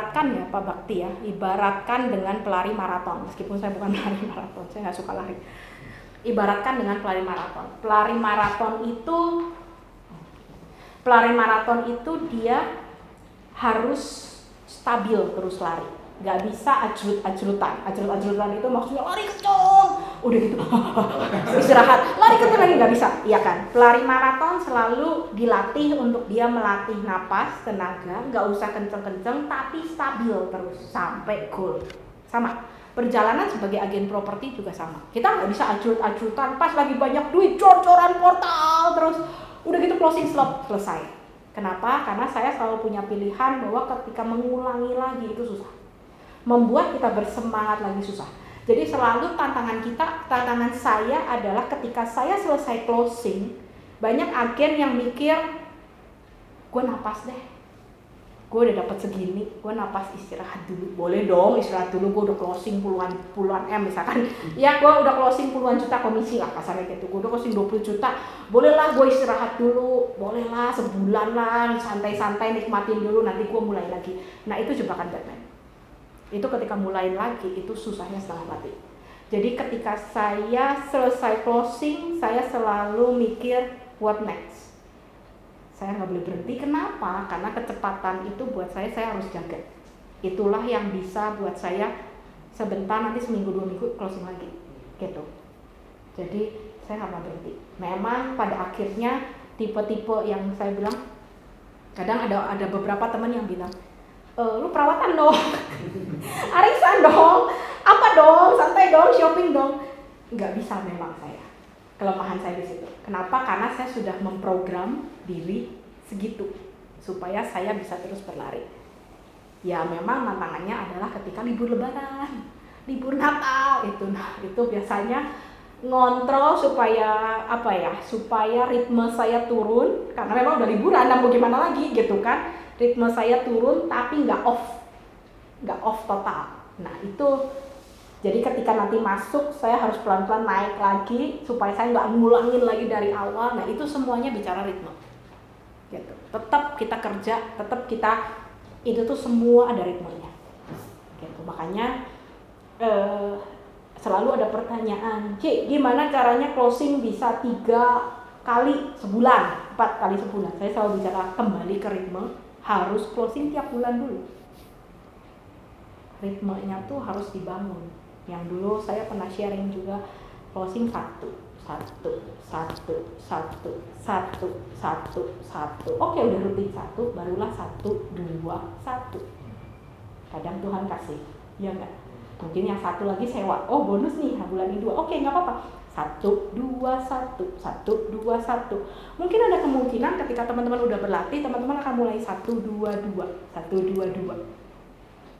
ibaratkan ya Pak Bakti ya, ibaratkan dengan pelari maraton, meskipun saya bukan pelari maraton, saya nggak suka lari. Ibaratkan dengan pelari maraton. Pelari maraton itu dia harus stabil terus lari, nggak bisa ajrut-ajrutan itu maksudnya lari kencang, udah gitu istirahat, lari kencang lagi, nggak bisa, iya kan? Pelari maraton selalu dilatih untuk dia melatih napas, tenaga, nggak usah kenceng-kenceng, tapi stabil terus sampai goal. Sama, perjalanan sebagai agen properti juga sama, kita nggak bisa ajrut-ajrutan, pas lagi banyak duit, cor-coran portal, terus udah gitu closing slot, selesai. Kenapa? Karena saya selalu punya pilihan bahwa ketika mengulangi lagi itu susah, membuat kita bersemangat lagi susah. Jadi selalu tantangan saya adalah ketika saya selesai closing, banyak agen yang mikir, gue napas deh, gue udah dapat segini, gue napas, istirahat dulu. Boleh dong istirahat dulu, gue udah closing puluhan M misalkan, ya gue udah closing puluhan juta komisi lah kasarnya gitu, gue udah closing 20 juta, bolehlah gue istirahat dulu, bolehlah sebulan lah, santai-santai nikmatin dulu, nanti gue mulai lagi. Nah itu jebakan Batman. Itu ketika mulai lagi, itu susahnya setengah mati. Jadi ketika saya selesai closing, saya selalu mikir what next. Saya nggak boleh berhenti. Kenapa? Karena kecepatan itu buat saya harus jaga. Itulah yang bisa buat saya sebentar, nanti seminggu 2 minggu closing lagi gitu. Jadi saya nggak mau berhenti. Memang pada akhirnya tipe-tipe yang saya bilang, kadang ada beberapa teman yang bilang, lu perawatan dong, arisan dong, apa dong, santai dong, shopping dong. Nggak bisa memang saya. Kelemahan saya di situ. Kenapa? Karena saya sudah memprogram diri segitu supaya saya bisa terus berlari. Ya memang tantangannya adalah ketika libur Lebaran, libur Natal itu. Nah, itu biasanya ngontrol supaya supaya ritme saya turun, karena memang udah liburan, mau gimana lagi gitu kan. Ritme saya turun tapi nggak off total. Nah itu, jadi ketika nanti masuk saya harus pelan-pelan naik lagi supaya saya nggak ngulangin lagi dari awal. Nah itu semuanya bicara ritme gitu. Tetap kita kerja, tetap kita, itu tuh semua ada ritmenya gitu. Makanya selalu ada pertanyaan, Cik, gimana caranya closing bisa 3 kali sebulan, 4 kali sebulan? Saya selalu bicara kembali ke ritme, harus closing tiap bulan dulu. Ritmenya tuh harus dibangun. Yang dulu saya pernah sharing juga, closing 1. Oke, udah rutin 1, barulah 1, 2, 1. Kadang Tuhan kasih, ya enggak? Mungkin yang 1 lagi sewa, oh bonus nih, bulan ini 2, oke nggak apa-apa. 1, 2, 1. Mungkin ada kemungkinan ketika teman-teman udah berlatih, teman-teman akan mulai 1, 2, 2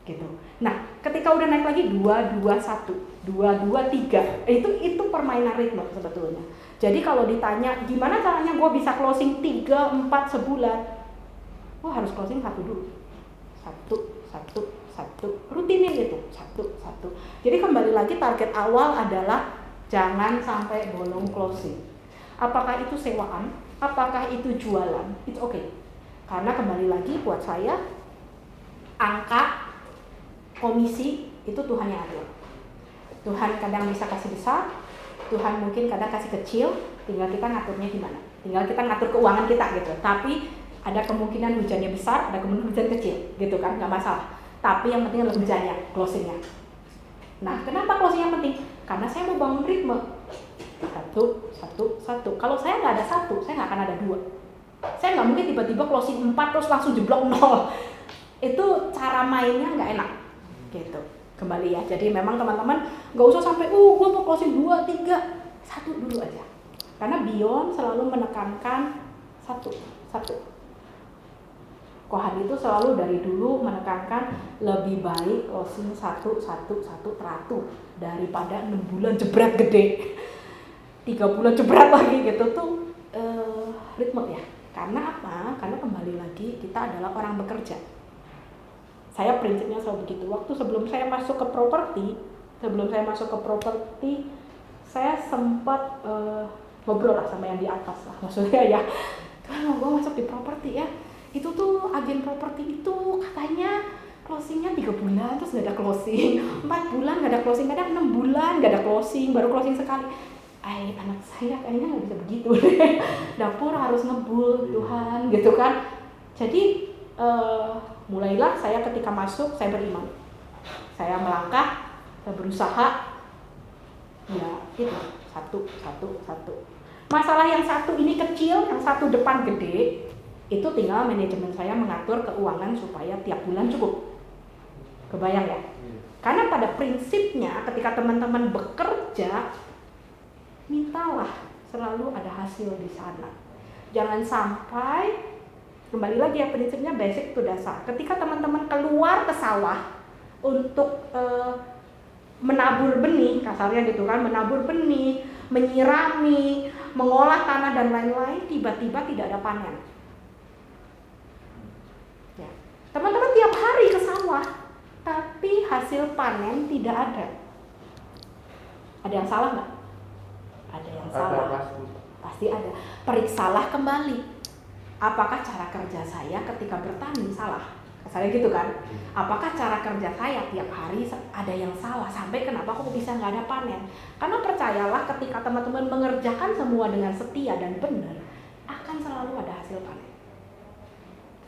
gitu. Nah, ketika udah naik lagi 2, 2, 1, 2, 2, 3, itu permainan ritme sebetulnya. Jadi kalau ditanya gimana caranya gue bisa closing 3, 4 sebulan, gue harus closing 1 dulu. 1, rutinin gitu, 1. Jadi kembali lagi, target awal adalah jangan sampai bolong closing. Apakah itu sewaan, apakah itu jualan, it's okay. Karena kembali lagi buat saya, angka komisi itu Tuhan yang atur. Tuhan kadang bisa kasih besar, Tuhan mungkin kadang kasih kecil, tinggal kita ngaturnya gimana. Tinggal kita ngatur keuangan kita gitu. Tapi ada kemungkinan hujannya besar, ada kemungkinan hujan kecil gitu kan, nggak masalah. Tapi yang penting adalah hujannya, closingnya. Nah, kenapa closing yang penting? Karena saya mau bangun ritme. 1. Kalau saya nggak ada 1, saya nggak akan ada 2. Saya nggak mungkin tiba-tiba closing 4 terus langsung jeblok 0. Itu cara mainnya nggak enak. Gitu. Kembali ya. Jadi memang teman-teman nggak usah sampai, gue mau closing 2, 3, 1 dulu aja. Karena Beyond selalu menekankan 1. Kohan itu selalu dari dulu menekankan lebih baik closing 1 teratur daripada 6 bulan jebret gede, 3 bulan jebret lagi gitu tuh ritme ya. Karena apa? Karena kembali lagi kita adalah orang bekerja. Saya prinsipnya selalu begitu. Waktu sebelum saya masuk ke properti, saya sempat ngobrol lah sama yang di atas lah. Maksudnya ya, kan gue masuk di properti ya. Itu tuh agen properti itu katanya closingnya 3 bulan terus nggak ada closing, 4 bulan nggak ada closing, kadang 6 bulan nggak ada closing, baru closing sekali. Anak saya kayaknya nggak bisa begitu deh. Dapur harus ngebul Tuhan gitu kan. Jadi mulailah saya ketika masuk, saya beriman, saya melangkah, saya berusaha, ya itu satu. Masalah yang satu ini kecil, yang satu depan gede, itu tinggal manajemen saya mengatur keuangan supaya tiap bulan cukup. Kebayang ya? Karena pada prinsipnya ketika teman-teman bekerja, mintalah selalu ada hasil di sana. Jangan sampai, kembali lagi ya, prinsipnya basic itu dasar. Ketika teman-teman keluar ke sawah untuk menabur benih, kasarnya gitu kan, menabur benih, menyirami, mengolah tanah dan lain-lain, tiba-tiba tidak ada panen. Ya. Teman-teman tiap hari ke sawah, tapi hasil panen tidak ada. Ada yang salah nggak? Ada yang salah. Pasti ada. Periksalah kembali. Apakah cara kerja saya ketika bertani salah? Kasarnya gitu kan. Apakah cara kerja saya tiap hari ada yang salah? Sampai kenapa kok bisa nggak ada panen? Karena percayalah ketika teman-teman mengerjakan semua dengan setia dan benar, akan selalu ada hasil panen.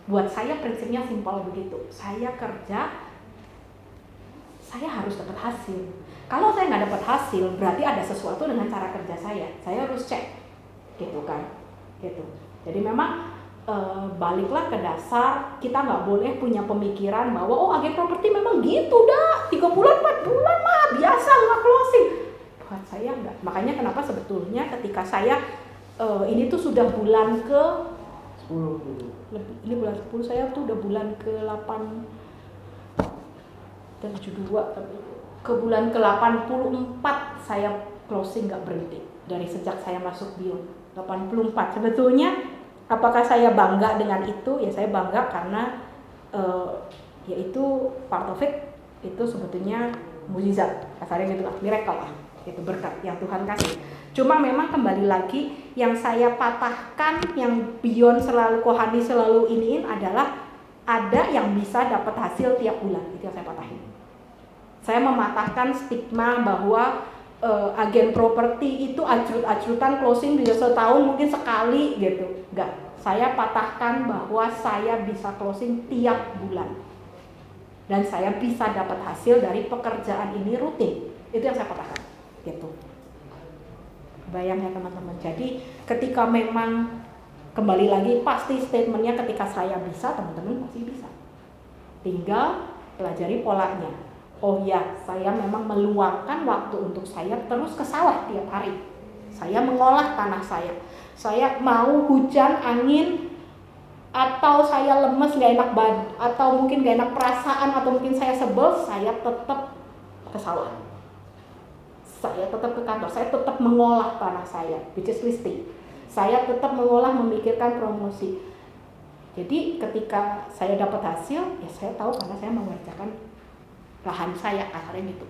Buat saya prinsipnya simpel begitu. Saya kerja, saya harus dapat hasil. Kalau saya nggak dapat hasil, berarti ada sesuatu dengan cara kerja saya. Saya harus cek, gitu kan? Gitu. Jadi memang baliklah ke dasar, kita nggak boleh punya pemikiran bahwa oh agen properti memang gitu dah, 3 bulan 4 bulan mah biasa nggak closing. Buat saya nggak. Makanya kenapa sebetulnya ketika saya ini tuh sudah bulan ke 10, ini bulan 10, saya tuh udah bulan ke 8 dan 72, tapi ke bulan ke 84 saya closing nggak berhenti dari sejak saya masuk Bion 84. Sebetulnya apakah saya bangga dengan itu? Ya saya bangga karena yaitu part of it, itu sebetulnya mukjizat, kasarnya gitu lah, miracle lah, itu berkat yang Tuhan kasih. Cuma memang kembali lagi yang saya patahkan, yang Bion selalu, Kohani selalu iniin adalah ada yang bisa dapat hasil tiap bulan, itu yang saya patahin. Saya mematahkan stigma bahwa agen properti itu ajrut-ajrutan closing bisa setahun mungkin sekali gitu. Enggak, saya patahkan bahwa saya bisa closing tiap bulan. Dan saya bisa dapat hasil dari pekerjaan ini rutin. Itu yang saya patahkan gitu. Bayang ya teman-teman. Jadi ketika memang kembali lagi pasti statementnya ketika saya bisa, teman-teman pasti bisa. Tinggal pelajari polanya. Oh ya, saya memang meluangkan waktu untuk saya terus ke sawah tiap hari. Saya mengolah tanah saya. Saya mau hujan, angin, atau saya lemes gak enak badan, atau mungkin gak enak perasaan, atau mungkin saya sebel, saya tetap ke sawah. Saya tetap ke kantor, saya tetap mengolah tanah saya, which is listing. Saya tetap mengolah, memikirkan promosi. Jadi ketika saya dapat hasil, ya saya tahu karena saya mengerjakan lahan saya, kasarnya gitu.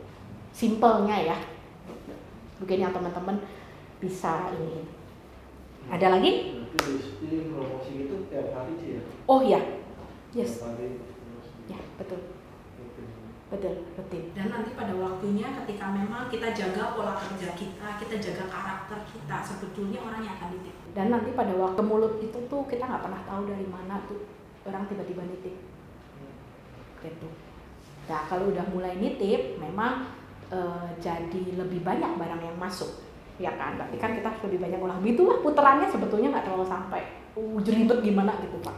Simpelnya ya. Mungkin yang teman-teman bisa ini. Ada lagi? Listing promosi itu tiap hari sih ya? Oh ya, yes. Tiap hari. Ya betul. Betul, rutin. Dan nanti pada waktunya ketika memang kita jaga pola kerja kita jaga karakter kita, sebetulnya orang yang akan nitip. Dan nanti pada waktu mulut itu tuh kita nggak pernah tahu dari mana tuh orang tiba-tiba nitip. Gitu. Nah kalau udah mulai nitip, memang jadi lebih banyak barang yang masuk, ya kan? Tapi kan kita harus lebih banyak olah. Itulah puterannya sebetulnya nggak terlalu sampai jelibet gimana gitu Pak.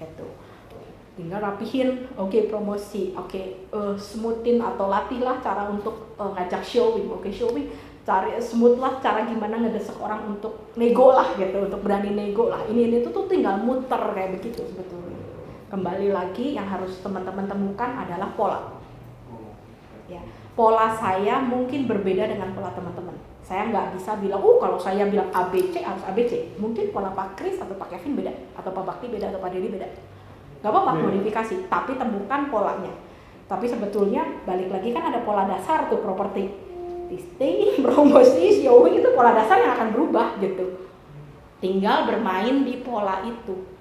Gitu. Tinggal rapihin, oke, promosi, oke, smoothin atau latihlah cara untuk ngajak showing, showing, cari smooth lah cara gimana ngedesek orang untuk nego lah gitu, untuk berani nego lah. Ini tuh tinggal muter kayak begitu sebetulnya. Kembali lagi yang harus teman-teman temukan adalah pola. Ya, pola saya mungkin berbeda dengan pola teman-teman. Saya nggak bisa bilang, kalau saya bilang ABC harus ABC. Mungkin pola Pak Kris atau Pak Kevin beda, atau Pak Bakti beda, atau Pak Dedi beda. Gak apa-apa modifikasi, tapi temukan polanya. Tapi sebetulnya balik lagi kan ada pola dasar tuh properti, listing, promosi, showing, itu pola dasar yang akan berubah gitu. Tinggal bermain di pola itu.